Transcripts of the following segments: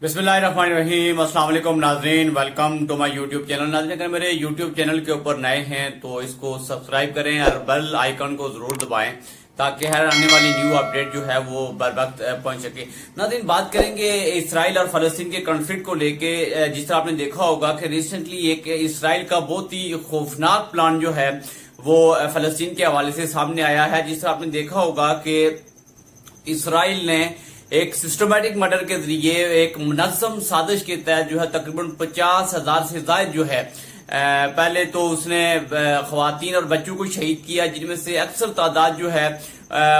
बिस्मिल्लाहिर्रहमानिर्रहीम। अस्सलाम वालेकुम नाजरीन, welcome to my YouTube channel. नाजरीन, अगर मेरे यूट्यूब चैनल के ऊपर नए हैं तो इसको सब्सक्राइब करें और बेल आइकन को जरूर दबाएं ताकि हर आने वाली न्यू अपडेट जो है वो बर वक्त पहुंच सके। नाज़रीन, बात करेंगे इसराइल और फलस्तीन के कॉन्फ्लिक्ट को लेके। जिस तरह आपने देखा होगा कि रिसेंटली एक इसराइल का बहुत ही खौफनाक प्लान जो है वो फलस्तीन के हवाले से सामने आया है। जिस तरह आपने देखा होगा कि इसराइल ने एक सिस्टमैटिक मर्डर के जरिए एक मुनज़्ज़म साजिश के तहत जो है तकरीबन 50,000 से ज्यादा जो है पहले तो उसने ख्वातीन और बच्चों को शहीद किया, जिनमें से अक्सर तादाद जो है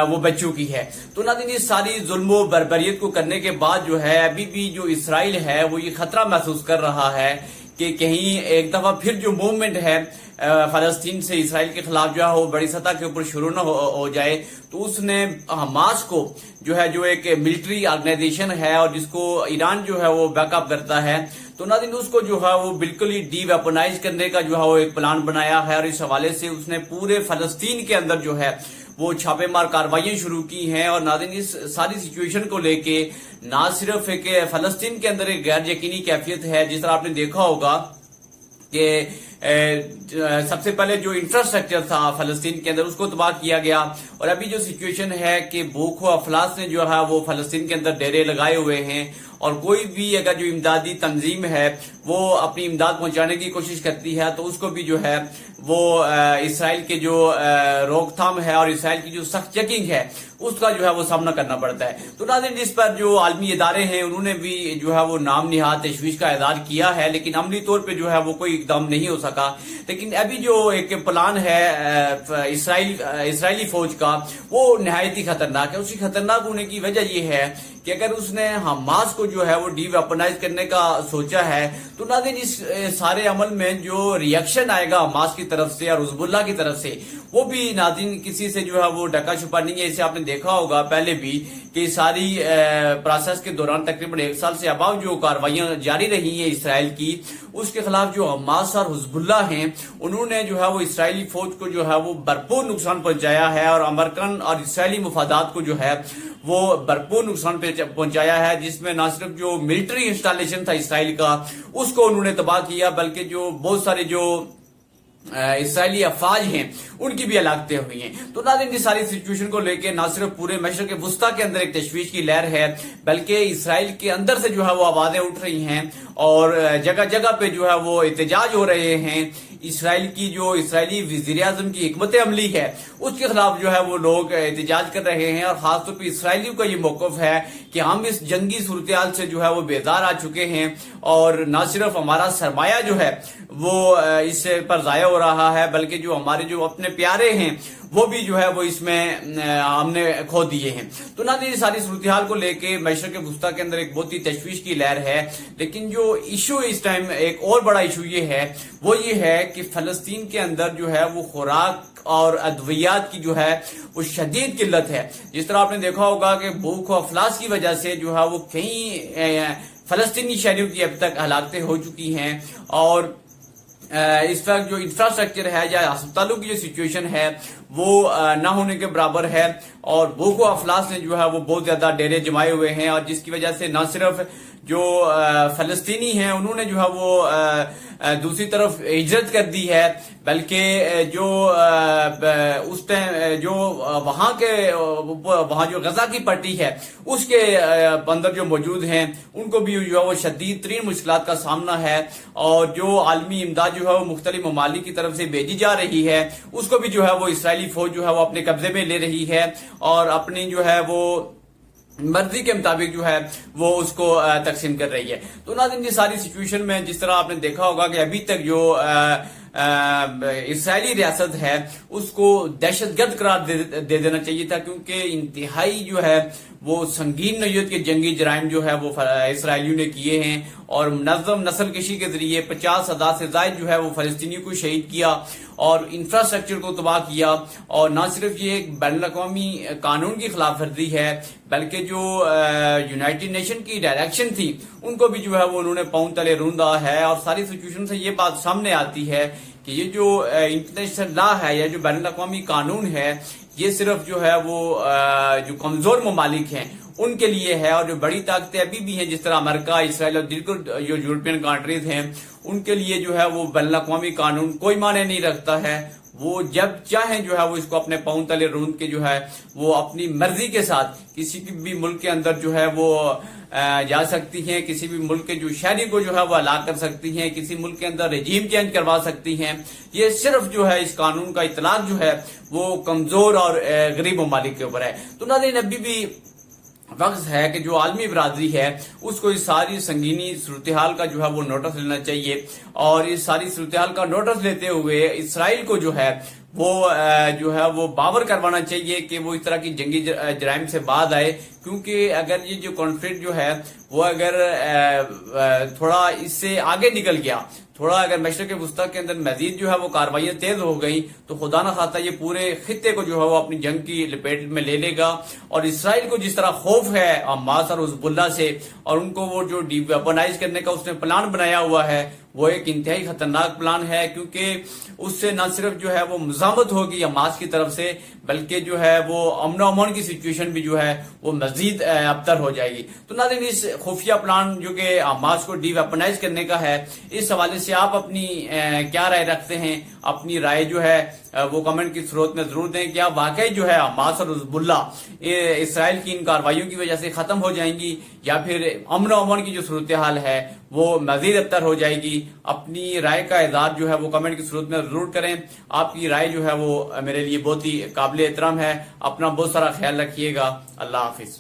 वो बच्चों की है। तो नाज़रीन, इस सारी जुल्म बर्बरियत को करने के बाद जो है अभी भी जो इसराइल है वो ये खतरा महसूस कर रहा है कि कहीं एक दफा फिर जो मूवमेंट है फलस्तीन से इसराइल के खिलाफ जो है वो बड़ी सतह के ऊपर शुरू न हो जाए। तो उसने हमास को जो है, जो एक मिलिट्री ऑर्गेनाइजेशन है और जिसको ईरान जो है वो बैकअप करता है, तो नाज़रीन उसको जो है वो बिल्कुल ही डी वेपनाइज करने का जो है वो एक प्लान बनाया है। और इस हवाले से उसने पूरे फलस्तीन के अंदर जो है वो छापेमार कार्रवाइयां शुरू की हैं। और नाज़रीन, इस सारी सिचुएशन को लेके ना सिर्फ एक फलस्तीन के अंदर एक गैर यकीनी कैफियत है, जिस तरह आपने देखा होगा कि सबसे पहले जो इंफ्रास्ट्रक्चर था फलस्तीन के अंदर उसको तबाह किया गया। और अभी जो सिचुएशन है कि भूख व अफलास ने जो है वो फलस्तीन के अंदर डेरे लगाए हुए हैं और कोई भी अगर जो इमदादी तंजीम है वो अपनी इमदाद पहुंचाने की कोशिश करती है तो उसको भी जो है वो इसराइल के जो रोकथाम है और इसराइल की जो सख्त चेकिंग है उसका जो है वो सामना करना पड़ता है। तो नाज़रीन, जिस पर जो आलमी इदारे हैं उन्होंने भी जो है वो नाम निहाद तशवीश का इज़हार किया है, लेकिन अमली तौर पे जो है वो कोई इकदाम नहीं हो सका। लेकिन अभी जो एक प्लान है इसराइली फौज का वो नहायत ही खतरनाक है। उसकी खतरनाक होने की वजह यह है कि अगर उसने हमास को जो है वो डी वेपनाइज करने का सोचा है तो नाज़रीन इस सारे अमल में जो रिएक्शन आएगा हमास की तरफ से और हिज़्बुल्लाह की तरफ से वो भी नाज़रीन किसी से जो है वो ढका छुपा नहीं है। इसे आपने देखा होगा पहले भी कि सारी प्रोसेस के दौरान तकरीबन 1 साल से अबाव जो कार्रवाइयां जारी रही हैं इसराइल की, उसके खिलाफ जो हमास और हिज़्बुल्लाह हैं उन्होंने जो है वो इसराइली फौज को जो है वो भरपूर नुकसान पहुंचाया है और अमेरिकन और इसराइली मुफादात को जो है वो भरपूर नुकसान पहुंचाया है, जिसमें न सिर्फ जो मिलिट्री इंस्टॉलेशन था इसराइल का उसको उन्होंने तबाह किया, बल्कि जो बहुत सारे जो इसराइली अफवाज हैं उनकी भी हलाकतें हुई हैं। तो नाज़रीन, इस सारी सिचुएशन को लेकर न सिर्फ पूरे मशरक़ वुस्ता के अंदर एक तशवीश की लहर है, बल्कि इसराइल के अंदर से जो है वो आवाजें उठ रही हैं और जगह जगह पे जो है वो एहतजाज हो रहे हैं। इसराइल की जो इसराइली वज़ीर आज़म की हिकमत अमली है उसके खिलाफ जो है वो लोग एहतजाज कर रहे हैं। और खासतौर पर इसराइलियों का ये मौक़िफ़ है कि हम इस जंगी सूरत से जो है वो बेजार आ चुके हैं और न सिर्फ हमारा सरमाया जो है वो इस पर ज़ाया हो रहा है, बल्कि जो हमारे जो अपने प्यारे हैं वो भी जो है वो इसमें हमने खो दिए हैं। तो नाज़रीन, इस सारी सूरत हाल को लेके मशरक़ वुस्ता के अंदर एक बहुत ही तशवीश की लहर है। लेकिन जो इशू इस टाइम एक और बड़ा इशू ये है वो ये है कि फलस्तीन के अंदर जो है वो खुराक और अद्वियात की जो है वो शदीद किल्लत है। जिस तरह आपने देखा होगा कि भूख और अफलास की वजह से जो है वो कई फलस्तीनी शहरियों की अब तक हलाकतें हो चुकी हैं और इस वक्त जो इंफ्रास्ट्रक्चर है या अस्पतालों की जो सिचुएशन है वो ना होने के बराबर है। और भूख व अफलास ने जो है वो बहुत ज्यादा डेरे जमाए हुए हैं और जिसकी वजह से न सिर्फ जो फलस्तीनी हैं उन्होंने जो है वो दूसरी तरफ हिजरत कर दी है, बल्कि जो उस टाइम जो वहां जो गजा की पट्टी है उसके अंदर जो मौजूद हैं उनको भी जो है वो शदीद तरीन मुश्किलात का सामना है। और जो आलमी इमदाद जो है वो मुख्तलिफ ममालिक की तरफ से भेजी जा रही है उसको भी जो है वो इसराइली फौज जो है वो अपने कब्जे में ले रही है और अपनी जो है वो मर्जी के मुताबिक जो है वो उसको तकसीम कर रही है। तो नाज़रीन, ये सारी सिचुएशन में जिस तरह आपने देखा होगा कि अभी तक जो इसराइली रियासत है उसको दहशतगर्द करार दे देना चाहिए था, क्योंकि इंतहाई जो है वो संगीन नौयत के जंगी जराइम जो है वो इसराइलियों ने किए हैं और मुनज़्ज़म नस्ल कशी के जरिए 50,000 से ज्यादा जो है वो फलस्तीनी को शहीद किया और इंफ्रास्ट्रक्चर को तबाह किया। और न सिर्फ ये एक बैनुल-अक़वामी कानून की खिलाफ वर्जी है, बल्कि जो यूनाइटेड नेशन की डायरेक्शन थी उनको भी जो है वो उन्होंने पांव तले रूंधा है। और सारी सिचुएशन से ये बात सामने आती है कि ये जो इंटरनेशनल लॉ है या जो बैनुल-अक़वामी कानून है ये सिर्फ जो है वो जो कमजोर ममालिक हैं ان کے لیے ہے، اور جو بڑی طاقتیں ابھی بھی ہیں جس طرح امریکہ، اسرائیل اور دیگر جو یورپین کنٹریز ہیں، ان کے لیے جو ہے وہ بین الاقوامی قانون کوئی معنی نہیں رکھتا ہے۔ وہ جب چاہیں جو ہے وہ اس کو اپنے پاؤں تلے روند کے جو ہے وہ اپنی مرضی کے ساتھ کسی بھی ملک کے اندر جو ہے وہ جا سکتی ہیں، کسی بھی ملک کے جو شہری کو جو ہے وہ ہلاک کر سکتی ہیں، کسی ملک کے اندر رجیم چینج کروا سکتی ہیں۔ یہ صرف جو ہے اس قانون کا اطلاق جو ہے وہ کمزور اور غریب ممالک کے اوپر ہے۔ تو ناظرین، ابھی بھی وقت ہے کہ جو عالمی برادری ہے اس کو اس ساری سنگینی صورتحال کا جو ہے وہ نوٹس لینا چاہیے، اور اس ساری صورتحال کا نوٹس لیتے ہوئے اسرائیل کو جو ہے وہ باور کروانا چاہیے کہ وہ اس طرح کی جنگی جرائم سے بعد آئے، کیونکہ اگر یہ جو کانفلکٹ جو ہے وہ اگر تھوڑا اس سے آگے نکل گیا، تھوڑا اگر مشرق وسطی کے اندر مزید جو ہے وہ کاروائیاں تیز ہو گئی، تو خدا نہ خواستہ یہ پورے خطے کو جو ہے وہ اپنی جنگ کی لپیٹ میں لے لے گا۔ اور اسرائیل کو جس طرح خوف ہے حماس اور حزب اللہ سے، اور ان کو وہ جو ڈی ویپنائز کرنے کا اس نے پلان بنایا ہوا ہے، وہ ایک انتہائی خطرناک پلان ہے، کیونکہ اس سے نہ صرف جو ہے وہ مزاحمت ہوگی حماس کی طرف سے، بلکہ جو ہے وہ امن و امان کی سچویشن بھی جو ہے وہ مزید ابتر ہو جائے گی۔ تو ناظرین، اس خفیہ پلان جو کہ حماس کو ڈی ویپنائز کرنے کا ہے، اس حوالے سے آپ اپنی کیا رائے رکھتے ہیں؟ اپنی رائے جو ہے وہ کمنٹ کی صورت میں ضرور دیں۔ کیا واقعی جو ہے حماس اور حزب اللہ اسرائیل کی ان کارروائیوں کی وجہ سے ختم ہو جائیں گی، یا پھر امن و امان کی جو صورتحال ہے وہ مزید ابتر ہو جائے گی؟ اپنی رائے کا اظہار جو ہے وہ کمنٹ کی صورت میں ضرور کریں۔ آپ کی رائے جو ہے وہ میرے لیے بہت ہی قابل احترام ہے۔ اپنا بہت سارا خیال رکھیے گا۔ اللہ حافظ۔